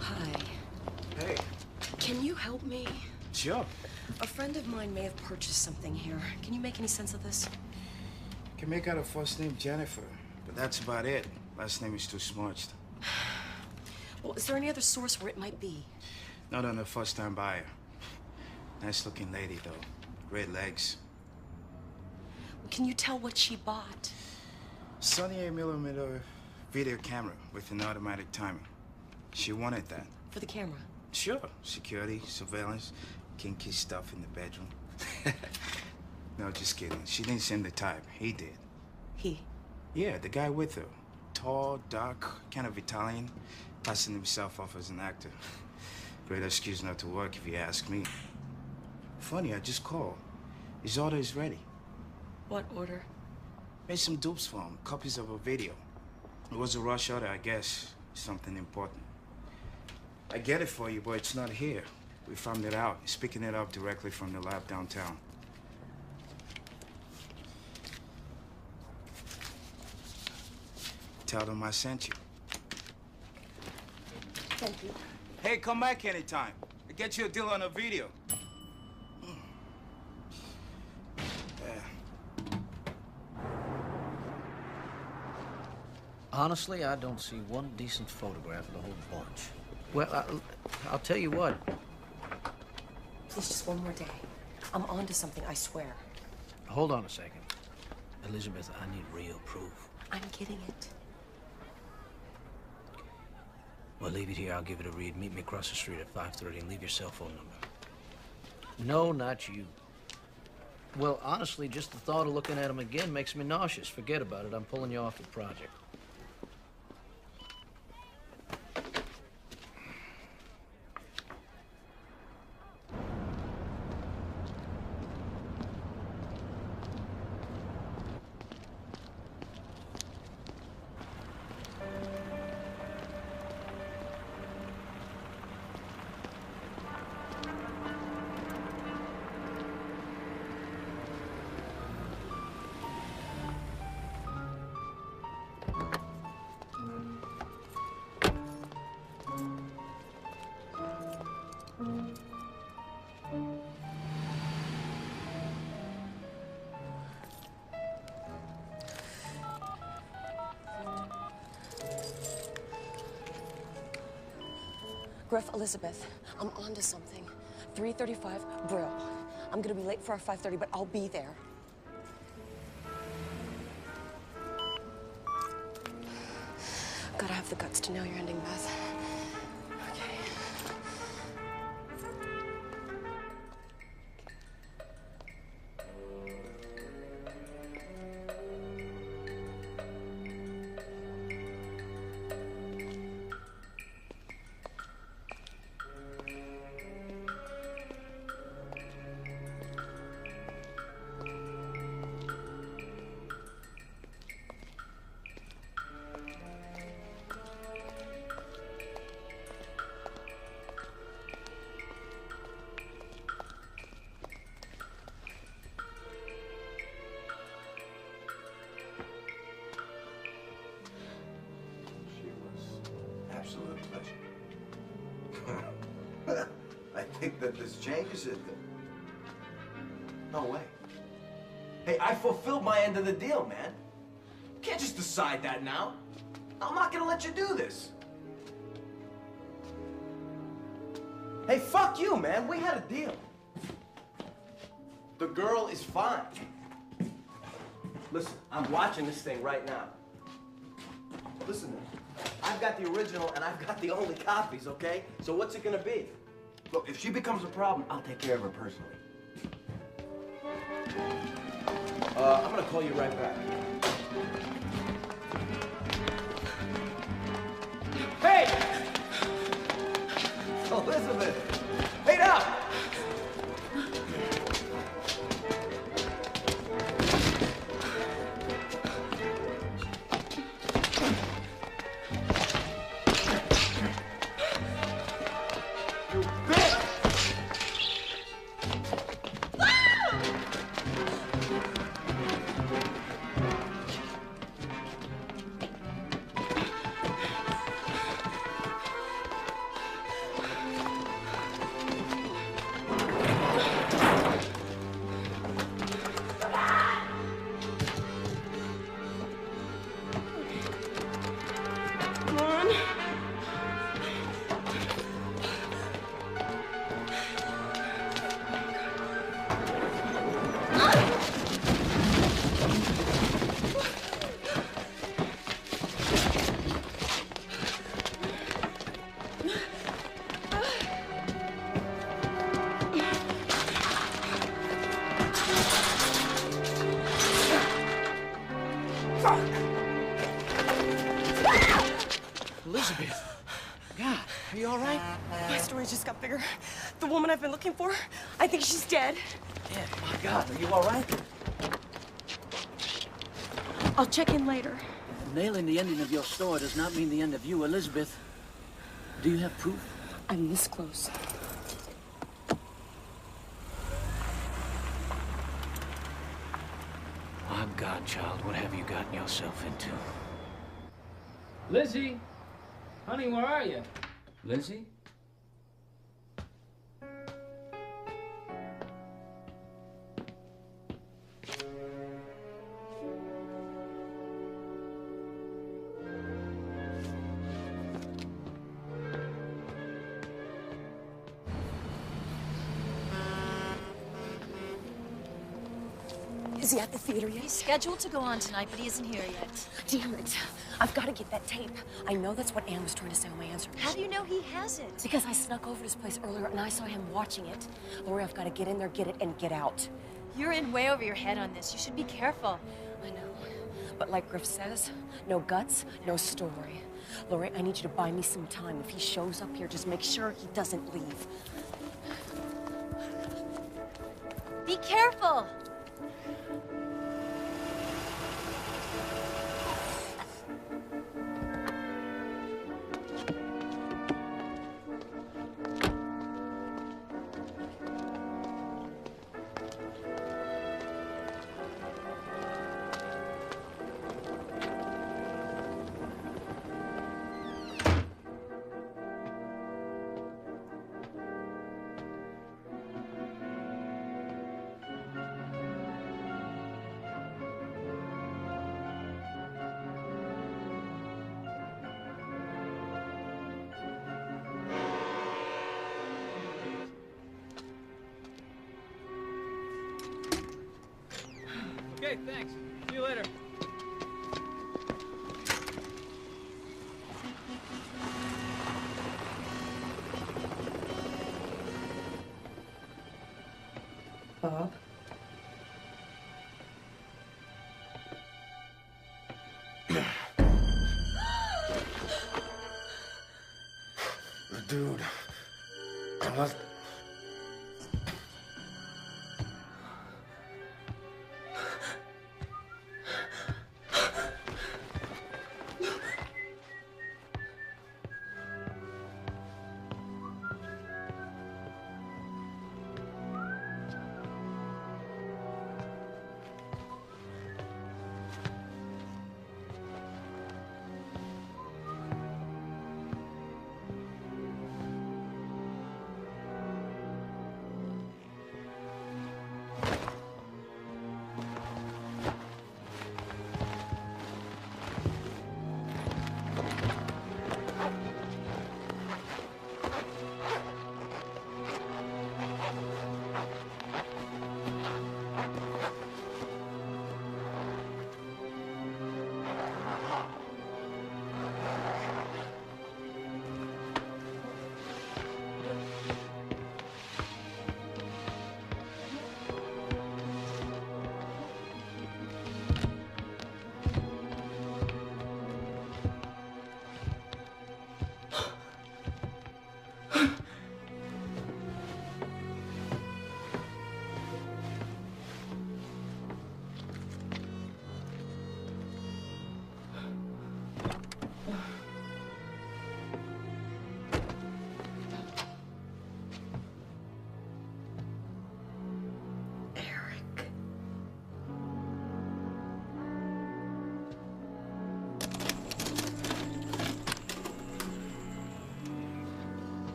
Hi. Can you help me? Sure. A friend of mine may have purchased something here. Can you make any sense of this? Can make out a first name Jennifer, but that's about it. Last name is too smudged. Well, is there any other source where it might be? Not on a first-time buyer. Nice-looking lady, though. Great legs. Can you tell what she bought? 78mm video camera with an automatic timer. She wanted that. For the camera? Sure. Security, surveillance, kinky stuff in the bedroom. No, just kidding. She didn't seem the type. He did. He? Yeah, the guy with her. Tall, dark, kind of Italian, passing himself off as an actor. Great excuse not to work if you ask me. Funny, I just called. His order is ready. What order? Made some dupes for him, copies of a video. It was a rush order, I guess. Something important. I get it for you, but it's not here. We found it out. He's picking it up directly from the lab downtown. Tell them I sent you. Thank you. Hey, come back anytime. I'll get you a deal on a video. Honestly, I don't see one decent photograph of the whole bunch. Well, I'll tell you what. Please, just one more day. I'm on to something, I swear. Hold on a second. Elizabeth, I need real proof. I'm getting it. Well, leave it here. I'll give it a read. Meet me across the street at 5:30 and leave your cell phone number. No, not you. Well, honestly, just the thought of looking at him again makes me nauseous. Forget about it. I'm pulling you off the project. Griff, Elizabeth, I'm on to something. 3:35 Brill. I'm gonna be late for our 5:30, but I'll be there. Gotta have the guts to know you're ending, Beth. Okay. absolute pleasure. I think that this changes it. No way. Hey, I fulfilled my end of the deal, man. You can't just decide that now. I'm not gonna let you do this. Hey, fuck you, man. We had a deal. The girl is fine. Listen, I'm watching this thing right now. Listen to me. I've got the original and I've got the only copies, okay? So what's it gonna be? Look, if she becomes a problem, I'll take care of her personally. I'm gonna call you right back. Hey! Elizabeth! Wait up! Elizabeth! God, are you all right? My story just got bigger. The woman I've been looking for, I think she's dead. Yeah, my God, are you all right? I'll check in later. Nailing the ending of your story does not mean the end of you, Elizabeth. Do you have proof? I'm this close. My God, child, what have you gotten yourself into? Lizzie? Honey, where are you? Lizzie? Is he at the theater yet? He's scheduled to go on tonight, but he isn't here yet. Damn it. I've got to get that tape. I know that's what Anne was trying to say on my answer. How do you know he has it? Because I snuck over to his place earlier and I saw him watching it. Lori, I've got to get in there, get it, and get out. You're in way over your head on this. You should be careful. I know. But like Griff says, no guts, no story. Lori, I need you to buy me some time. If he shows up here, just make sure he doesn't leave. Be careful! Okay, thanks. See you later. Bob? Dude, I left.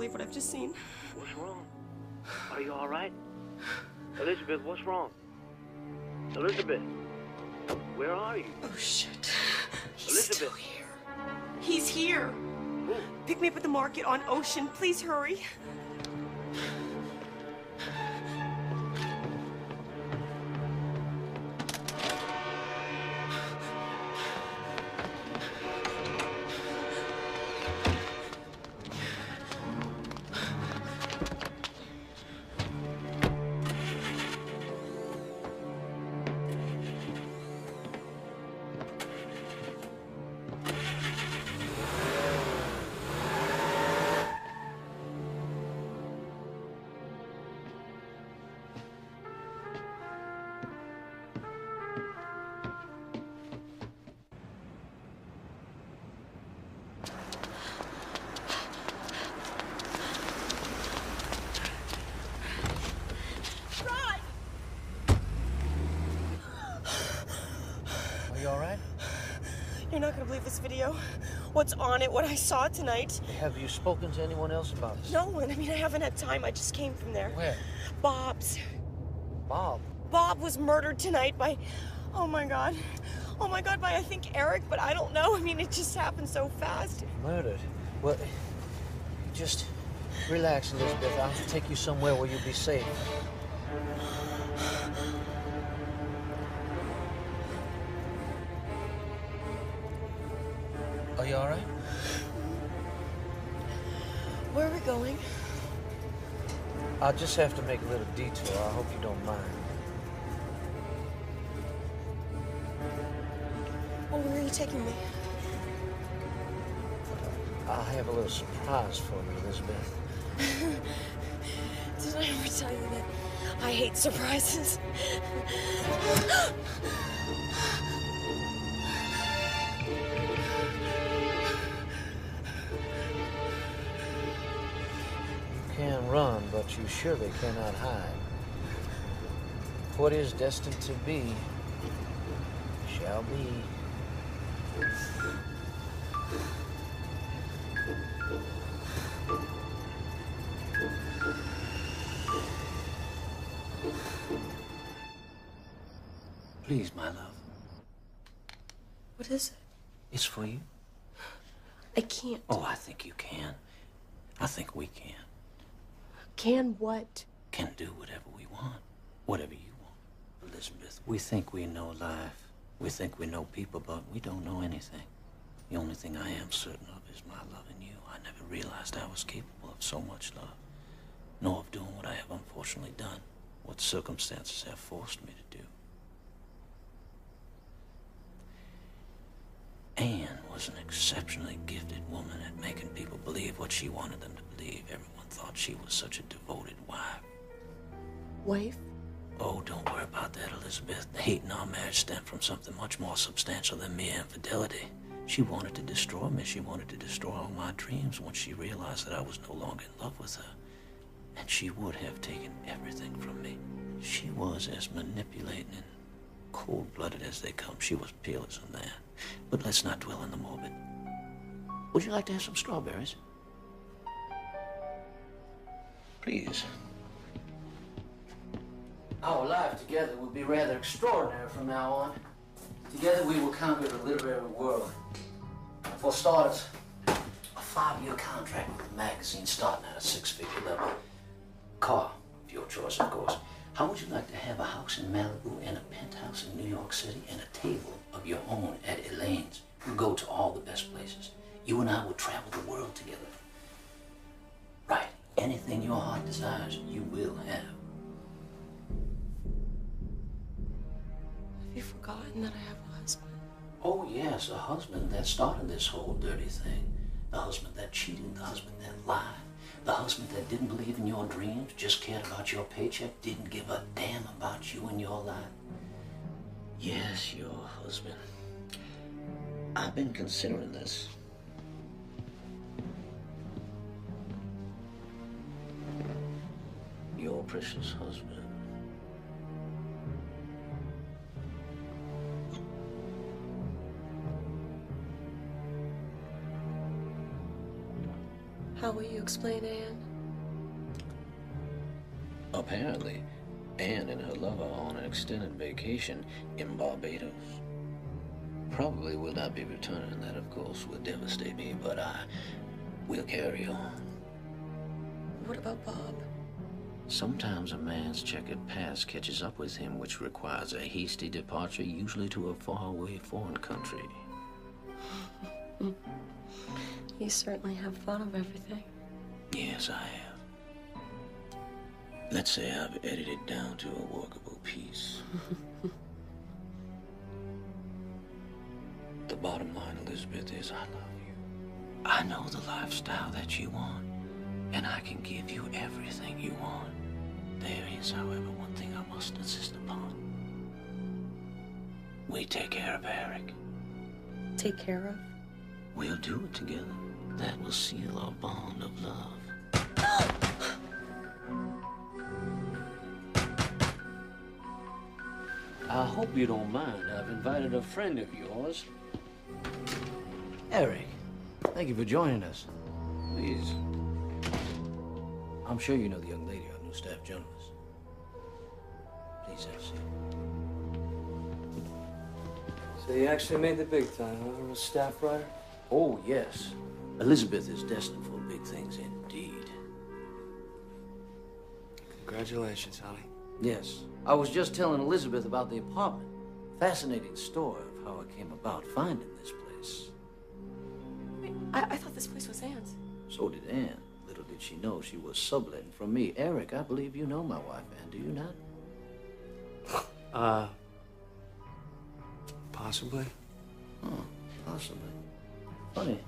believe what I've just seen. What's wrong? Are you all right? Elizabeth, what's wrong? Elizabeth, where are you? Oh, shit. He's Elizabeth. still here. He's here. Pick me up at the market on Ocean. Please hurry. Are you all right? You're not gonna believe this video. What's on it, what I saw tonight. Have you spoken to anyone else about this? No one. I mean, I haven't had time. I just came from there. Where? Bob's. Bob? Bob was murdered tonight by, oh my God, by I think Eric, but I don't know. I mean, it just happened so fast. Murdered? Well, just relax, Elizabeth. I'll take you somewhere where you'll be safe. Are you all right? Where are we going? I'll just have to make a little detour. I hope you don't mind. Well, where are you taking me? I'll have a little surprise for you, Elizabeth. Did I ever tell you that I hate surprises? You can run, but you surely cannot hide. What is destined to be, shall be. Please, my love. What is it? It's for you. I can't. Oh, I think you can. I think we can. Can what? Can do whatever we want. Whatever you want. Elizabeth, we think we know life. We think we know people, but we don't know anything. The only thing I am certain of is my love in you. I never realized I was capable of so much love. Nor of doing what I have unfortunately done. What circumstances have forced me to do. Anne was an exceptionally gifted woman at making people believe what she wanted them to believe. Everyone thought she was such a devoted wife. Wife? Oh, don't worry about that, Elizabeth. The hate in our marriage stemmed from something much more substantial than mere infidelity. She wanted to destroy me. She wanted to destroy all my dreams once she realized that I was no longer in love with her. And she would have taken everything from me. She was as manipulating and cold-blooded as they come. She was peerless in that. But let's not dwell on the morbid. Would you like to have some strawberries? Please. Our life together will be rather extraordinary from now on. Together we will conquer the literary world. For starters, a 5-year contract with a magazine starting at a 6-figure level. Car, of your choice, of course. How would you like to have a house in Malibu and a penthouse in New York City and a table of your own at Elaine's? We'll go to all the best places. You and I will travel the world together. Right. Anything your heart desires, you will have. Have you forgotten that I have a husband? Oh, yes, a husband that started this whole dirty thing. The husband that cheated, the husband that lied. The husband that didn't believe in your dreams, just cared about your paycheck, didn't give a damn about you and your life. Yes, your husband. I've been considering this. Your precious husband. How are you? explain Anne? Apparently, Anne and her lover are on an extended vacation in Barbados. Probably will not be returning. That, of course, will devastate me, but I will carry on. What about Bob? Sometimes a man's checkered past catches up with him, which requires a hasty departure, usually to a faraway foreign country. You certainly have thought of everything. Yes, I have. Let's say I've edited it down to a workable piece. The bottom line, Elizabeth, is I love you. I know the lifestyle that you want, and I can give you everything you want. There is, however, one thing I must insist upon. We take care of Eric. Take care of? We'll do it together. That will seal our bond of love. I hope you don't mind. I've invited a friend of yours. Eric, thank you for joining us. Please. I'm sure you know the young lady, our new staff journalist. Please have a seat. So you actually made the big time, huh? A staff writer? Oh, yes. Elizabeth is destined for big things indeed. Congratulations, honey. Yes. I was just telling Elizabeth about the apartment. Fascinating story of how I came about finding this place. Wait, I thought this place was Anne's. So did Anne. Little did she know she was subletting from me. Eric, I believe you know my wife, Anne, do you not? Possibly. Oh, possibly. Funny.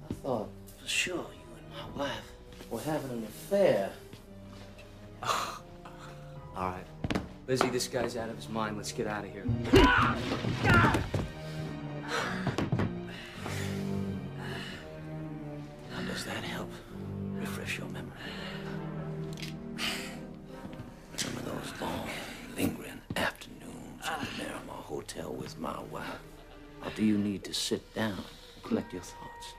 I thought for sure you and my wife were having an affair. All right. Lizzie, this guy's out of his mind. Let's get out of here. How does that help refresh your memory? Remember those long, lingering afternoons at the Miramar Hotel with my wife? Or do you need to sit down and collect your thoughts?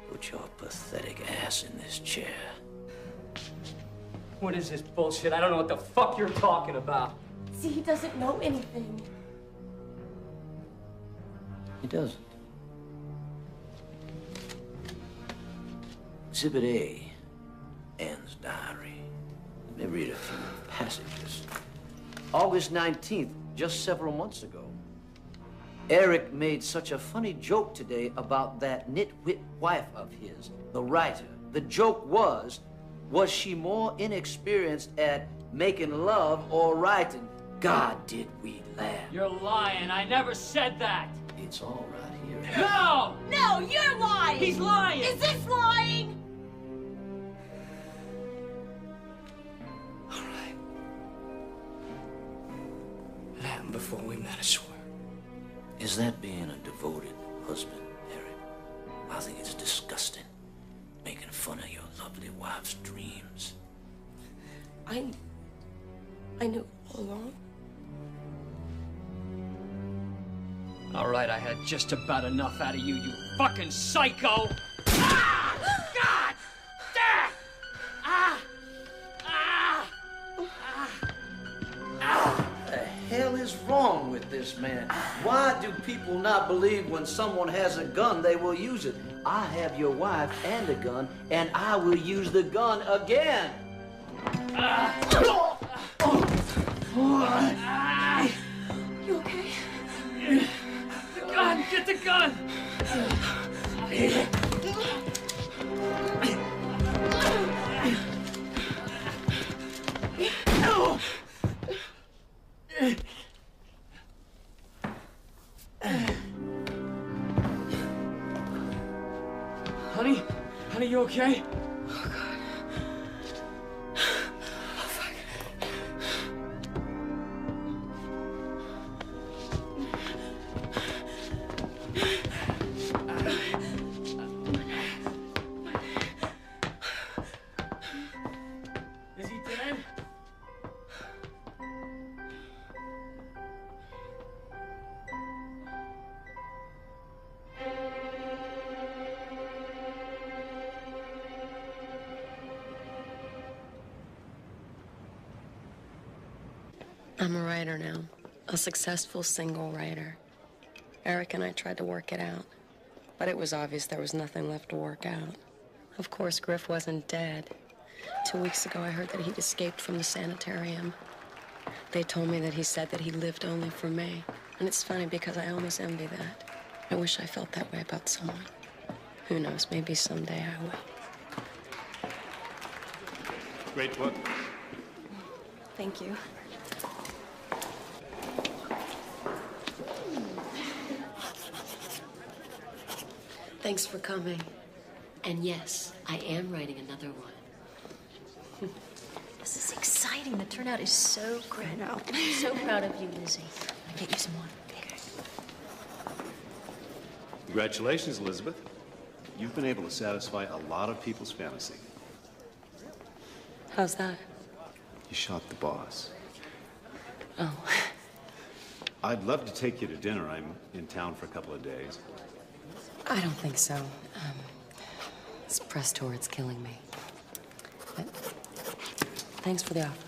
Put your pathetic ass in this chair. What is this bullshit? I don't know what the fuck you're talking about. See, he doesn't know anything. He doesn't. Exhibit A, Anne's diary. Let me read a few passages. August 19th, just several months ago. Eric made such a funny joke today about that nitwit wife of his, the writer. The joke was she more inexperienced at making love or writing? God, did we laugh. You're lying. I never said that. It's all right here. No! No, you're lying! He's lying! Is this lying? All right. It happened before we met, I swear. Is that being a devoted husband, Eric? I think it's disgusting. Making fun of your lovely wife's dreams. I knew all along. All right, I had just about enough out of you, you fucking psycho! Ah! God! Damn! Ah! Ah! Ah! Ah! What the hell is wrong with this man? Why do people not believe when someone has a gun, they will use it? I have your wife and a gun, and I will use the gun again. You okay? The gun! Get the gun! Honey? Honey, you okay? Oh, God. Oh, fuck. Is he dead? I'm a writer now, a successful single writer. Eric and I tried to work it out, but it was obvious there was nothing left to work out. Of course, Griff wasn't dead. 2 weeks ago, I heard that he'd escaped from the sanitarium. They told me that he said that he lived only for me. And it's funny because I almost envy that. I wish I felt that way about someone. Who knows, maybe someday I will. Great work. Thank you. Thanks for coming. And yes, I am writing another one. This is exciting. The turnout is so great. I know. I'm so proud of you, Lizzie. I'll get you some water. Okay. Congratulations, Elizabeth. You've been able to satisfy a lot of people's fantasy. How's that? You shot the boss. Oh. I'd love to take you to dinner. I'm in town for a couple of days. I don't think so. This press tour, it's killing me. But thanks for the offer.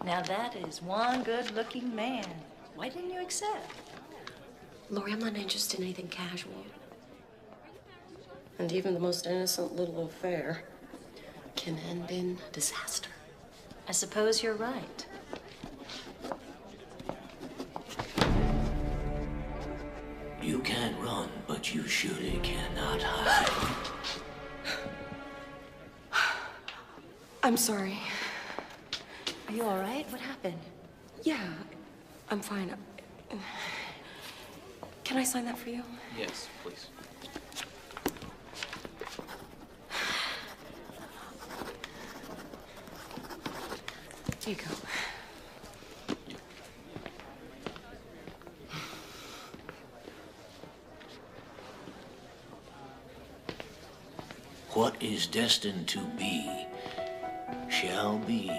Now that is one good-looking man. Why didn't you accept? Lori, I'm not interested in anything casual. And even the most innocent little affair can end in disaster. I suppose you're right. You can't run, but you surely cannot hide. I'm sorry. Are you all right? What happened? Yeah, I'm fine. Can I sign that for you? Yes, please. Here you go. What is destined to be, shall be.